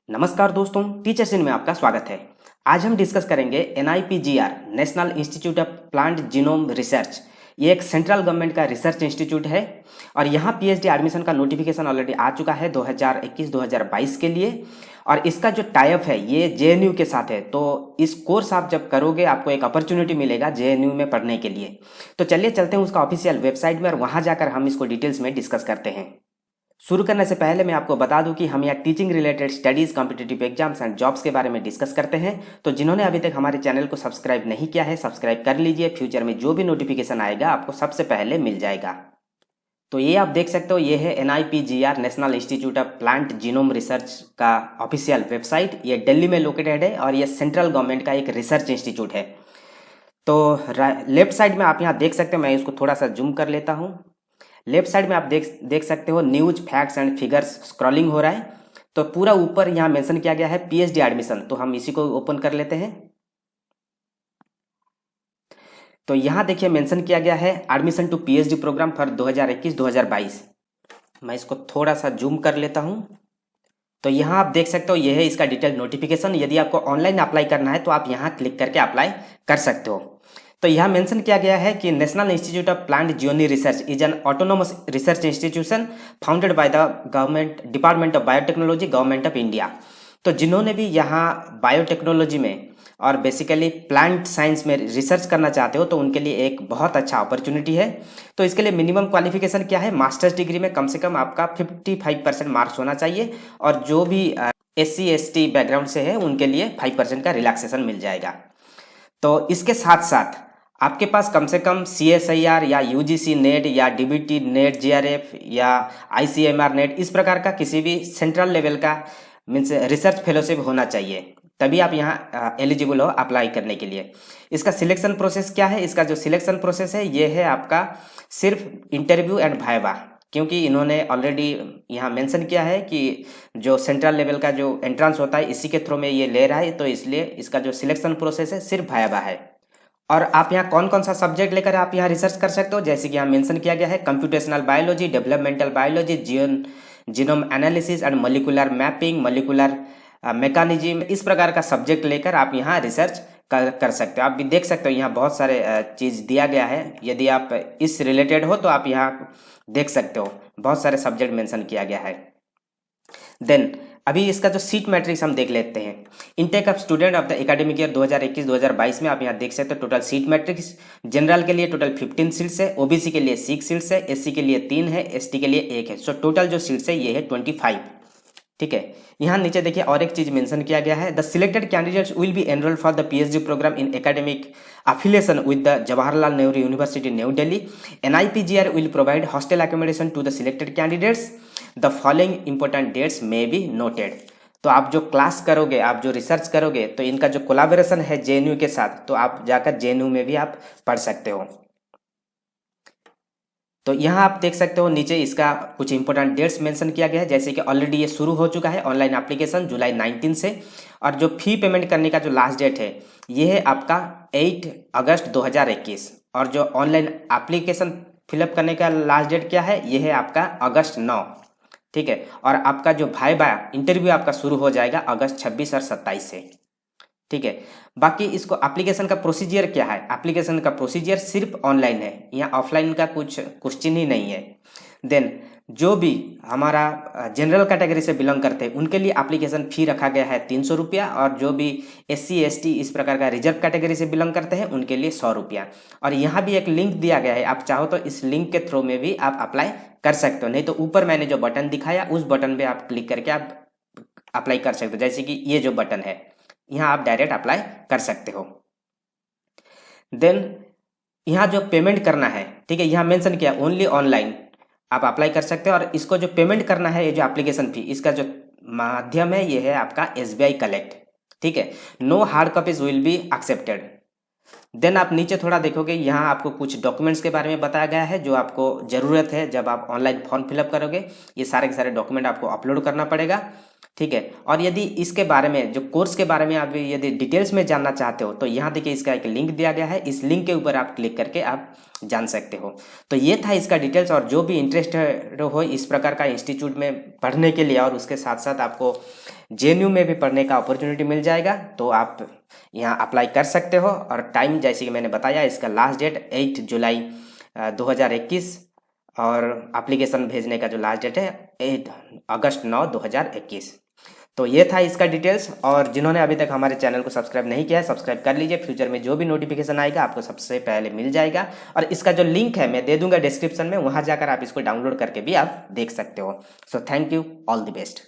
नमस्कार दोस्तों, teachers in में आपका स्वागत है। आज हम डिस्कस करेंगे NIPGR national institute of plant genome research. ये एक सेंट्रल गवर्नमेंट का रिसर्च इंस्टीट्यूट है और यहाँ PhD एडमिशन का नोटिफिकेशन ऑलरेडी आ चुका है 2021-2022 के लिए। और इसका जो टाइप है ये JNU के साथ है, तो इस कोर्स आप जब करोगे आपको एक अपॉर्चुनिटी मिलेगा JNU में पढ़ने के लिए। तो चलिए चलते हैं उसका ऑफिशियल वेबसाइट में और वहाँ जाकर हम इसको डिटेल्स में डिस्कस करते हैं। शुरू करने से पहले मैं आपको बता दूं कि हम यहाँ teaching related studies, competitive exams and jobs के बारे में डिस्कस करते हैं। तो जिन्होंने अभी तक हमारे चैनल को सब्सक्राइब नहीं किया है, सब्सक्राइब कर लीजिए। फ्यूचर में जो भी नोटिफिकेशन आएगा आपको सबसे पहले मिल जाएगा। तो ये आप देख सकते हो, ये है NIPGR national institute of plant genome research का ऑफिशियल वेबसाइट। ये दिल्ली में लोकेटेड है और ये सेंट्रल गवर्नमेंट का एक रिसर्च इंस्टीट्यूट है। तो लेफ्ट साइड में आप यहाँ देख सकते हो, मैं इसको थोड़ा सा जूम कर लेता हूँ। लेफ्ट साइड में आप देख सकते हो news, facts and figures scrolling हो रहा है। तो पूरा ऊपर यहाँ मेंशन किया गया है PhD एडमिशन, तो हम इसी को ओपन कर लेते हैं। तो यहाँ देखिए मेंशन किया गया है admission to PhD program for 2021-2022। मैं इसको थोड़ा सा जूम कर लेता हूँ। तो यहाँ आप देख सकते हो ये है इसका डिटेल नोटिफिकेशन। यदि आपको ऑनलाइन अप्लाई करना है तो आप यहाँ क्लिक करके अप्लाई कर सकते हो। तो यहाँ मेंशन किया गया है कि national institute of plant genome research is an autonomous research institution founded by the government department of biotechnology, government of India. तो जिन्होंने भी यहाँ बायोटेक्नोलॉजी में और बेसिकली प्लांट साइंस में रिसर्च करना चाहते हो तो उनके लिए एक बहुत अच्छा अपॉर्चुनिटी है। तो इसके लिए मिनिमम क्वालिफिकेशन क्या है, मास्टर्स डिग्री में कम से कम आपका 55% मार्क्स होना चाहिए और जो भी SC ST बैकग्राउंड से है उनके लिए 5% का रिलैक्सेशन मिल जाएगा। तो इसके साथ साथ आपके पास कम से कम CSIR या UGC नेट या DBT नेट, JRF या ICMR नेट, इस प्रकार का किसी भी सेंट्रल लेवल का मीन्स रिसर्च फेलोशिप होना चाहिए, तभी आप यहाँ एलिजिबल हो अप्लाई करने के लिए। इसका सिलेक्शन प्रोसेस क्या है? इसका जो सिलेक्शन प्रोसेस है ये है आपका सिर्फ इंटरव्यू एंड वाइवा, क्योंकि इन्होंने ऑलरेडी यहाँ मेंशन किया है कि जो सेंट्रल लेवल का जो एंट्रेंस होता है इसी के थ्रू में ये ले रहा है, तो इसलिए इसका जो सिलेक्शन प्रोसेस है सिर्फ वाइवा है। और आप यहाँ कौन कौन सा सब्जेक्ट लेकर आप यहाँ रिसर्च कर सकते हो, जैसे कि यहाँ मेंशन किया गया है computational biology, developmental biology, genome analysis and molecular mapping, molecular mechanism, इस प्रकार का सब्जेक्ट लेकर आप यहाँ रिसर्च कर सकते हो। आप भी देख सकते हो यहाँ बहुत सारे चीज़ दिया गया है। यदि आप इस रिलेटेड हो तो आप यहाँ देख सकते हो, बहुत सारे सब्जेक्ट मेंशन किया गया है। देन अभी इसका जो सीट मैट्रिक्स हम देख लेते हैं। Intake of student of the academic year 2021-2022 में आप यहाँ देख सकते हो टोटल सीट मैट्रिक्स। जनरल के लिए टोटल 15 सीट्स है, OBC के लिए 6 सीट्स है, SC के लिए 3 है, ST के लिए 1 है। सो टोटल जो सीट्स है ये है 25। ठीक है, यहाँ नीचे देखिए और एक चीज मेंशन किया गया है, the selected candidates will be enrol for the PhD program in academic affiliation with the Jawaharlal Nehru University, New Delhi. NIPGR will provide hostel accommodation to the selected candidates. The following important dates may be noted. तो आप जो class करोगे, आप जो research करोगे, तो इनका जो कोलाबोरेशन है JNU के साथ, तो आप जाकर JNU में भी आप पढ़ सकते हो। तो यहाँ आप देख सकते हो नीचे इसका कुछ इंपॉर्टेंट डेट्स मेंशन किया गया है, जैसे कि ऑलरेडी ये शुरू हो चुका है ऑनलाइन एप्लीकेशन जुलाई 19 से। और जो फी पेमेंट करने का जो लास्ट डेट है ये है आपका 8 अगस्त 2021। और जो ऑनलाइन एप्लीकेशन फिलअप करने का लास्ट डेट क्या है, ये है आपका अगस्त 9। ठीक है, और आपका जो वाइवा इंटरव्यू आपका शुरू हो जाएगा अगस्त 26 और 27 से। ठीक है, बाकी इसको एप्लीकेशन का प्रोसीजर क्या है, एप्लीकेशन का प्रोसीजर सिर्फ ऑनलाइन है, यहाँ ऑफलाइन का कुछ क्वेश्चन ही नहीं है। देन जो भी हमारा जनरल कैटेगरी से बिलोंग करते हैं उनके लिए एप्लीकेशन फी रखा गया है 300 रुपया, और जो भी SC ST इस प्रकार का रिजर्व कैटेगरी से बिलोंग करते हैं उनके लिए 100 रुपया। और यहाँ भी एक लिंक दिया गया है, आप चाहो तो इस लिंक के थ्रू में भी आप अप्लाई कर सकते हो, नहीं तो ऊपर मैंने जो बटन दिखाया उस बटन पे आप क्लिक करके आप अप्लाई कर सकते हो। जैसे कि ये जो बटन है यहाँ आप डायरेक्ट अप्लाई कर सकते हो। देन यहाँ जो पेमेंट करना है, ठीक है, यहाँ मेंशन किया ओनली ऑनलाइन आप अप्लाई कर सकते हो। और इसको जो पेमेंट करना है, ये जो एप्लीकेशन फी, इसका जो माध्यम है ये है आपका SBI कलेक्ट। ठीक है, no hard copies will be accepted. Then आप नीचे थोड़ा देखोगे, यहाँ आपको कुछ डॉक्यूमेंट्स के बारे में बताया गया है जो आपको ज़रूरत है जब आप ऑनलाइन फॉर्म फिलअप करोगे। ये सारे के सारे डॉक्यूमेंट आपको अपलोड करना पड़ेगा। ठीक है। और यदि इसके बारे में, जो कोर्स के बारे में आप यदि डिटेल्स में जानना चाहते हो तो यहाँ देखिए इसका एक लिंक दिया गया है, इस लिंक के ऊपर आप क्लिक करके आप जान सकते हो। तो ये था इसका डिटेल्स। और जो भी इंटरेस्ट हो इस प्रकार का इंस्टीट्यूट में पढ़ने के लिए और उसके साथ साथ आपको JNU में भी पढ़ने का अपॉर्चुनिटी मिल जाएगा, तो आप यहाँ अप्लाई कर सकते हो। और टाइम जैसे कि मैंने बताया, इसका लास्ट डेट 8 जुलाई 2021 और एप्लीकेशन भेजने का जो लास्ट डेट है 8 अगस्त 9 2021। तो ये था इसका डिटेल्स। और जिन्होंने अभी तक हमारे चैनल को सब्सक्राइब नहीं किया है, सब्सक्राइब कर लीजिए। फ्यूचर में जो भी नोटिफिकेशन आएगा आपको सबसे पहले मिल जाएगा। और इसका जो लिंक है मैं दे दूंगा डिस्क्रिप्शन में, वहाँ जाकर आप इसको डाउनलोड करके भी आप देख सकते हो। So thank you, all the best.